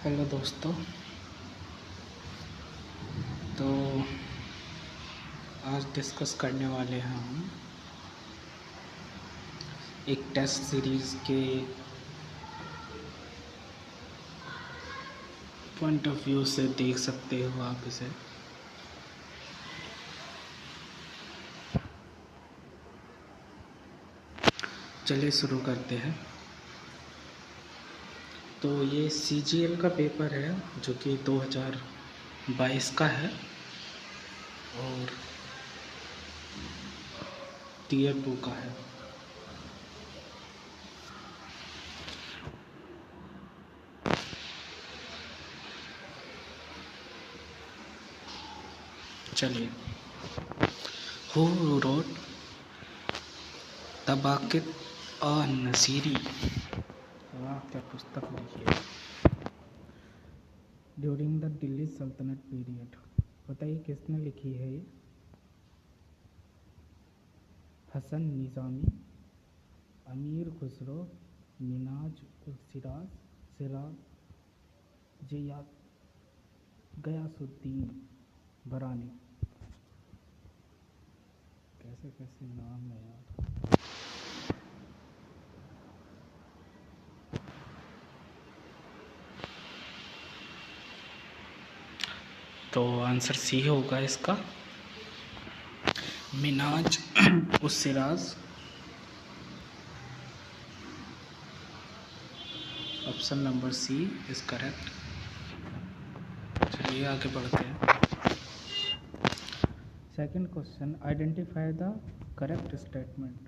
Hello दोस्तों। तो आज डिस्कस करने वाले हैं हम एक टेस्ट सीरीज़ के पॉइंट ऑफ व्यू से देख सकते हो आप इसे। चलिए शुरू करते हैं। तो ये CGL का पेपर है जो कि 2022 का है और Tier 2 का है। चलिए, हु रोट तबाक़त नसीरी, वाह क्या पुस्तक लिखी है, ड्यूरिंग द दिल्ली सल्तनत पीरियड। बताइए किसने लिखी है ये? हसन निज़ामी, अमीर खुसरो, मिनाज उल सिराज, सिराज गयासुद्दीन बरानी। कैसे कैसे नाम है यार। तो आंसर सी होगा इसका, मिनाज उस Siraj. Option number C is correct. चलिए आगे बढ़ते हैं। Second question, identify the correct statement.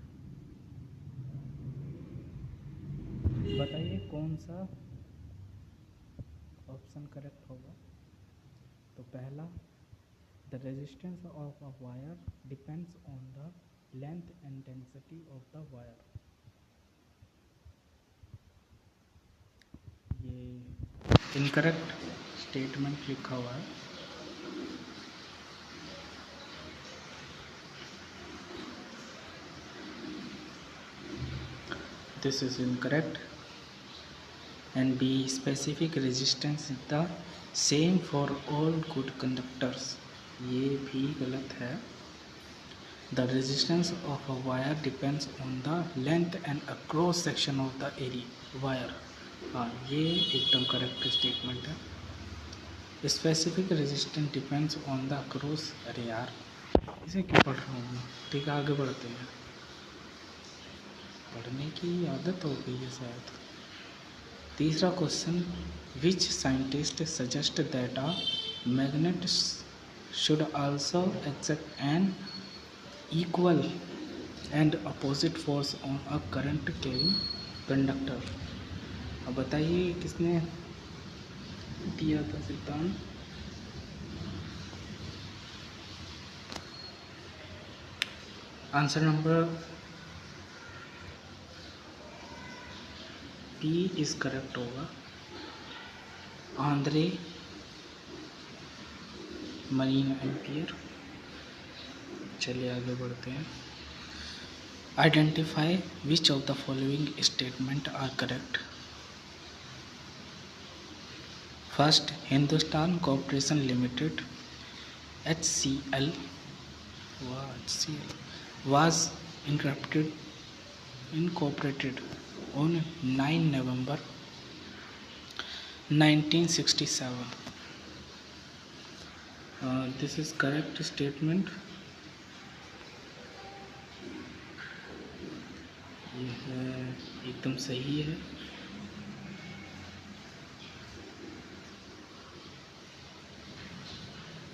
बताइए कौन सा ऑप्शन करेक्ट होगा। तो पहला, the resistance of a wire depends on the length and density of the wire. ये इनकरेक्ट स्टेटमेंट लिखा हुआ है। This is incorrect. And B, specific resistance is the same for all good conductors. ये भी गलत है। The resistance of a wire depends on the length and a cross section of the area wire. हाँ, ये एकदम correct statement है। Specific resistance depends on the cross. अरे यार, इसे क्यों पढ़ रहा हूँ मैं। ठीक है, आगे बढ़ते हैं। पढ़ने की आदत हो गई है शायद। तीसरा question, which scientist suggest that a magnet should also accept an equal and opposite force on a current carrying conductor. अब बताइए किसने दिया था सिद्धांत। Answer number B is correct होगा, आंद्रे मरीना एम्पियर। चलिए आगे बढ़ते हैं। Identify which of the following statement are correct. First, Hindustan corporation limited HCL was incorporated on 9 November 1967. This is correct statement. यह एकदम सही है।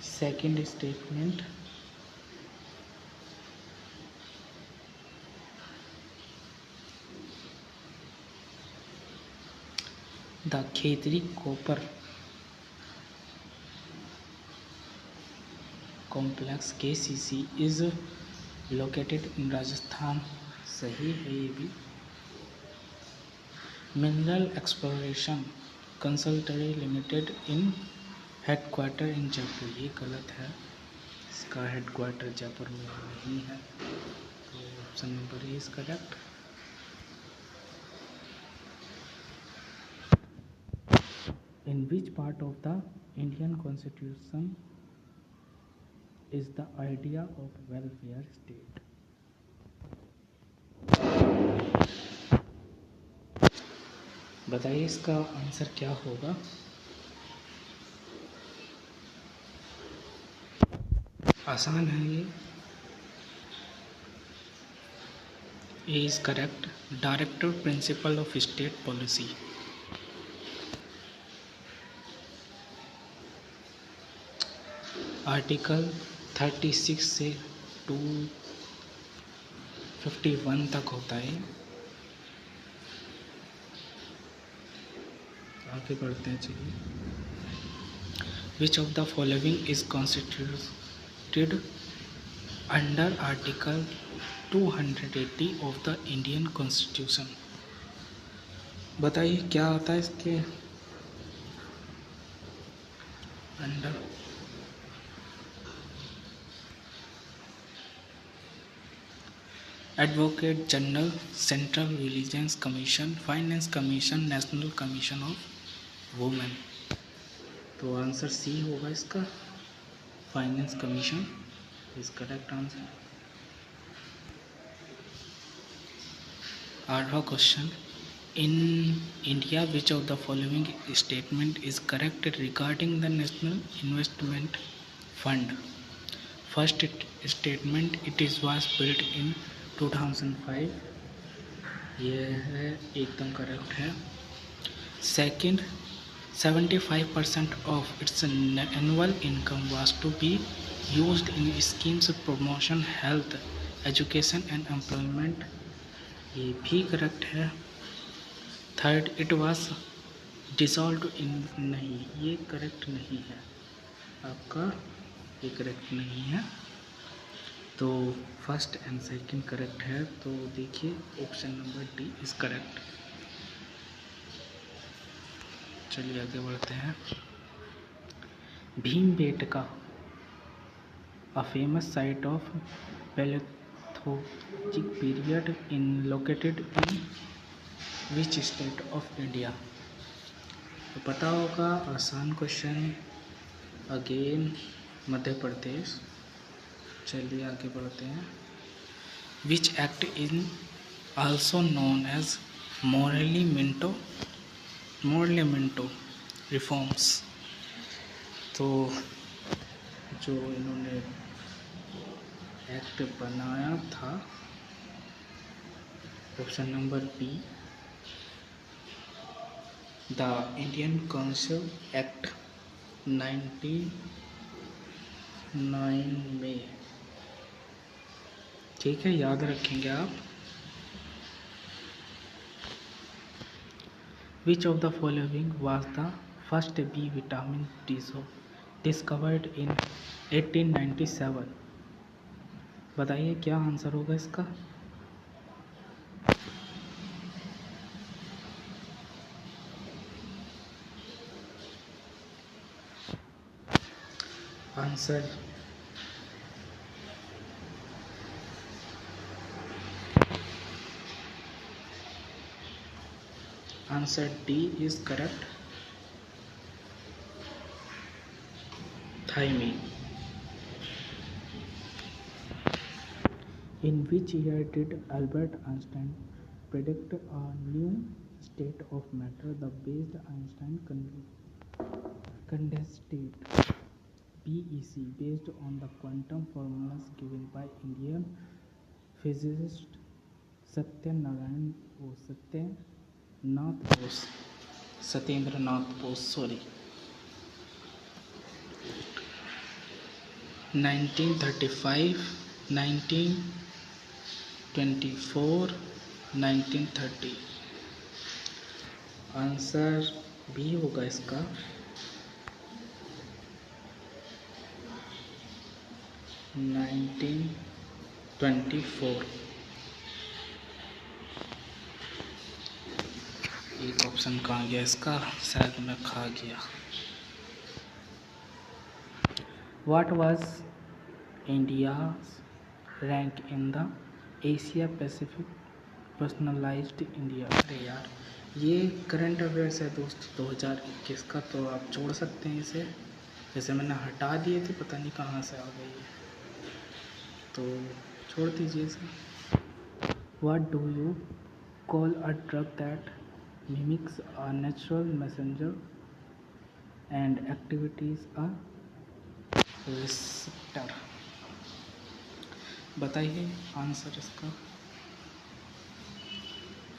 Second statement, the Khetri copper complex KCC is located in Rajasthan. सही है ये भी। Mineral exploration consultancy limited in headquarter in Jaipur. ये गलत है, इसका हेडक्वार्टर जयपुर में नहीं है। तो option number A is correct. In which part of the Indian Constitution is the idea of welfare state? बताइए इसका आंसर क्या होगा। आसान है ये। A is correct. Director principal of state policy. Article 36 से 251 तक होता है। आगे बढ़ते हैं, चलिए। Which of the following is constituted under article 280 of the Indian constitution. बताइए क्या आता है इसके under. Advocate general, central vigilance commission, finance commission, national commission of women. तो आंसर सी होगा इसका, finance commission is correct answer. 8वां question, in India which of the following statement is correct regarding the national investment fund. First statement, it is was built in 2005, ये है एकदम correct है। Second, 75% of its annual income was to be used in schemes promotion health education and employment, ये भी correct है। Third, it was dissolved in, नहीं ये correct नहीं है आपका, ये करेक्ट नहीं है। तो फर्स्ट एंड सेकंड करेक्ट है, तो देखिए option number D is correct. चलिए आगे बढ़ते हैं। Bhimbetka, a famous site of Palaeolithic period in located in which state of India. तो पता होगा, आसान क्वेश्चन, अगेन मध्य प्रदेश। चलिए आगे बढ़ते हैं। Which act in also known as Morley Minto reforms. तो जो इन्होंने एक्ट बनाया था, option number B, the Indian council act 99 में। ठीक है, याद रखेंगे आप। Which of the following was the first B vitamin discovered in 1897। बताइए क्या आंसर होगा इसका। Answer D is correct, thiamine. In which year did Albert Einstein predict a new state of matter, the based Einstein condensate (BEC), based on the quantum formulas given by Indian physicist Satyendranath Bose, 1935, 1924, 1930। Answer B होगा इसका, 1924। एक option कहाँ गया इसका, शायद मैं खा गया। What was India's rank in the Asia Pacific Personalized India? अरे यार, ये करंट अफेयर्स है दोस्त 2021 का, तो आप छोड़ सकते हैं इसे। जैसे मैंने हटा दिए थे, पता नहीं कहाँ से आ गई है, तो छोड़ दीजिए इसे। What do you call a drug that mimics a natural messenger and activities a receptor? बताइए आंसर इसका।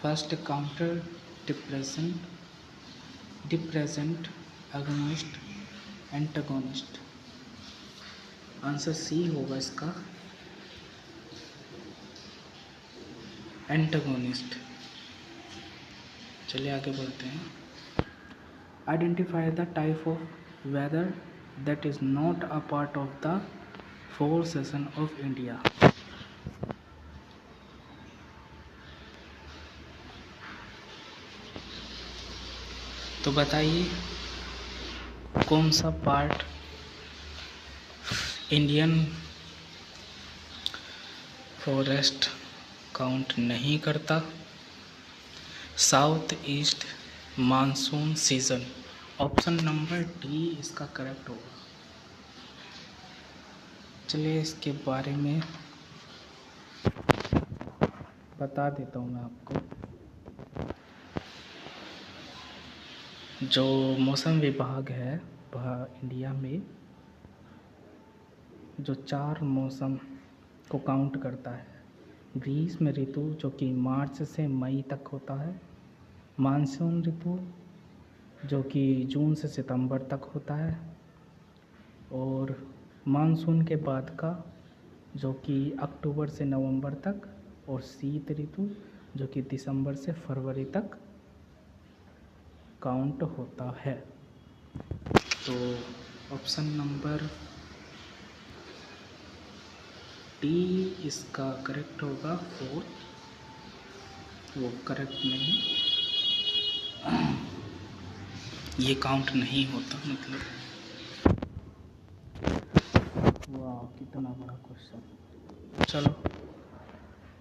First counter depressant, depressant, agonist, antagonist. Answer C होगा इसका, एंटागोनिस्ट। चलिए आगे बढ़ते हैं। Identify the type of weather that is not a part of the four session of India. तो बताइए कौन सा पार्ट इंडियन फॉरेस्ट काउंट नहीं करता। South east monsoon season. Option number D इसका करेक्ट होगा। चलिए इसके बारे में बता देता हूँ मैं आपको। जो मौसम विभाग है वह इंडिया में जो 4 मौसम को काउंट करता है। ग्रीष्म ऋतु जो कि मार्च से मई तक होता है, मानसून ऋतु जो कि जून से सितंबर तक होता है, और मानसून के बाद का जो कि अक्टूबर से नवंबर तक, और शीत ऋतु जो कि दिसंबर से फरवरी तक काउंट होता है। तो ऑप्शन नंबर डी इसका करेक्ट होगा। 4 वो करेक्ट नहीं, ये काउंट नहीं होता। मतलब वाह कितना बड़ा क्वेश्चन। चलो,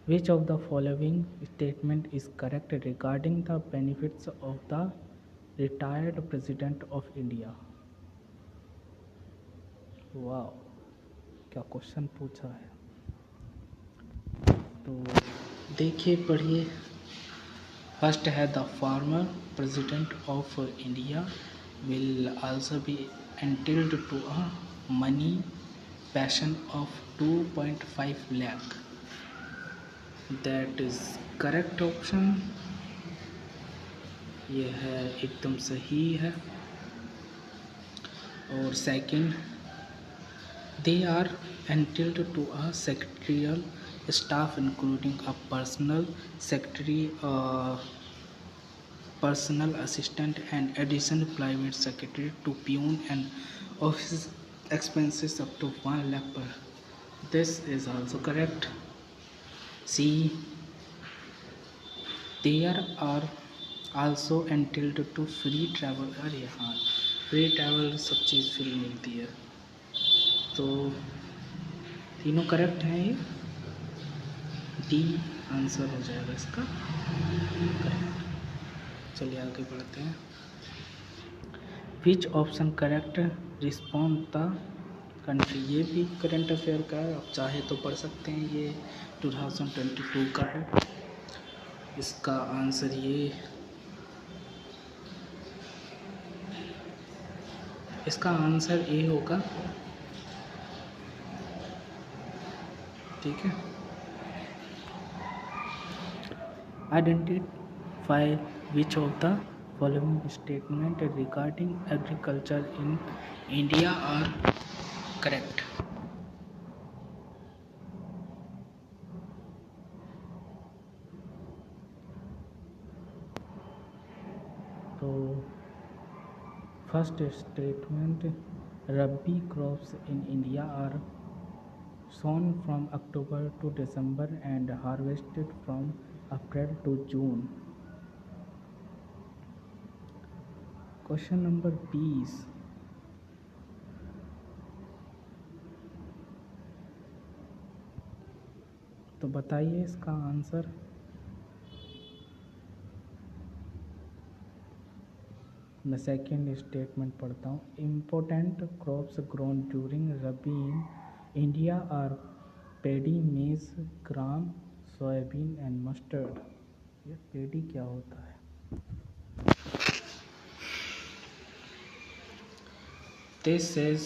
विच of the following statement is correct regarding the benefits of the retired president of India. वाह क्या क्वेश्चन पूछा है। तो देखिए पढ़िए। फर्स्ट है the former president of India will also be entitled to a money pension of 2.5 lakh. That is correct option. ये है एकदम सही है। और second, they are entitled to a secretarial staff including a personal secretary, personal assistant and additional private secretary to peon and office expenses up to 1 lakh per. This is also correct. C, they are also entitled to free travel। अरे हाँ, free travel सब चीज़ free मिलती है। तो तीनों correct हैं। ये D answer हो जाएगा इसका करेक्ट। चलिए आगे बढ़ते हैं। Which option correct respond the country. ये भी करंट अफेयर का है, आप चाहे तो पढ़ सकते हैं। ये 2022 का है। इसका आंसर ये, इसका आंसर ए होगा। ठीक है। Identify which of the following statement regarding agriculture in India are correct. तो first statement, rabi crops in India are sown from October to December and harvested from April to June। Question number 20, तो बताइए इसका answer. मैं second statement पढ़ता हूँ। Important crops grown during rabi in India are paddy, maize, gram, soybean and mustard. ये पेडी क्या होता है? This is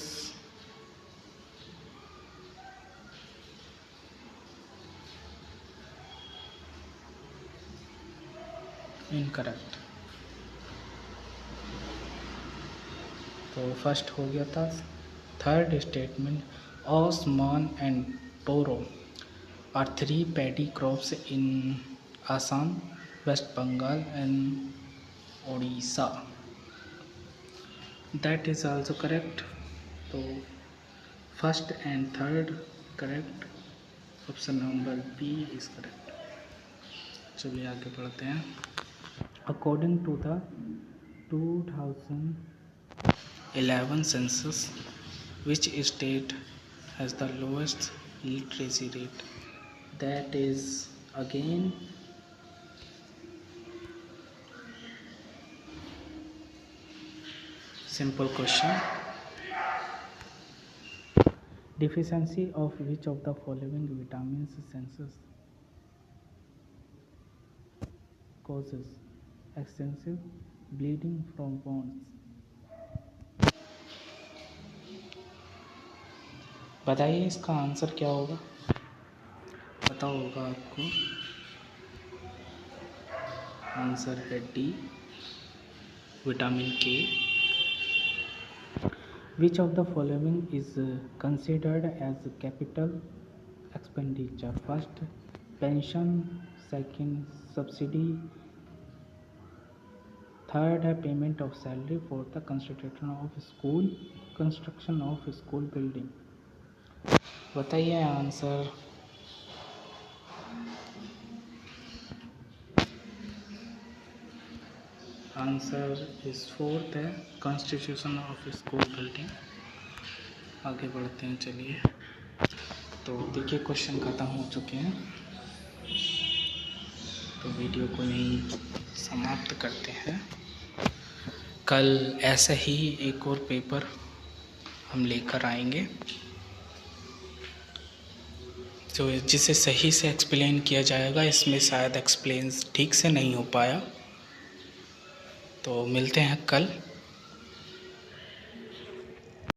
incorrect. तो फर्स्ट हो गया था। Third statement, Aus, Aman and Boro are 3 paddy crops in Assam, West Bengal and Odisha. That is also correct. तो first and third correct, option number B is correct. चलिए आगे बढ़ते हैं। According to the 2011 census, which state has the lowest literacy rate? That is again simple question. Deficiency of which of the following vitamins census causes extensive bleeding from wounds? बताइए इसका answer क्या होगा? पता होगा आपको। आंसर है D, vitamin के। Which of the following is considered as capital expenditure? First, pension. Second, subsidy. Third है payment of salary. Fourth, construction of school building. बताइए आंसर। आंसर इस फोर्थ है, कंस्टिट्यूशन ऑफ स्कूल बिल्डिंग। आगे बढ़ते हैं। चलिए, तो देखिए क्वेश्चन ख़त्म हो चुके हैं, तो वीडियो को यहीं समाप्त करते हैं। कल ऐसा ही एक और पेपर हम लेकर आएंगे, तो जिसे सही से एक्सप्लेन किया जाएगा। इसमें शायद एक्सप्लेन ठीक से नहीं हो पाया, तो मिलते हैं कल।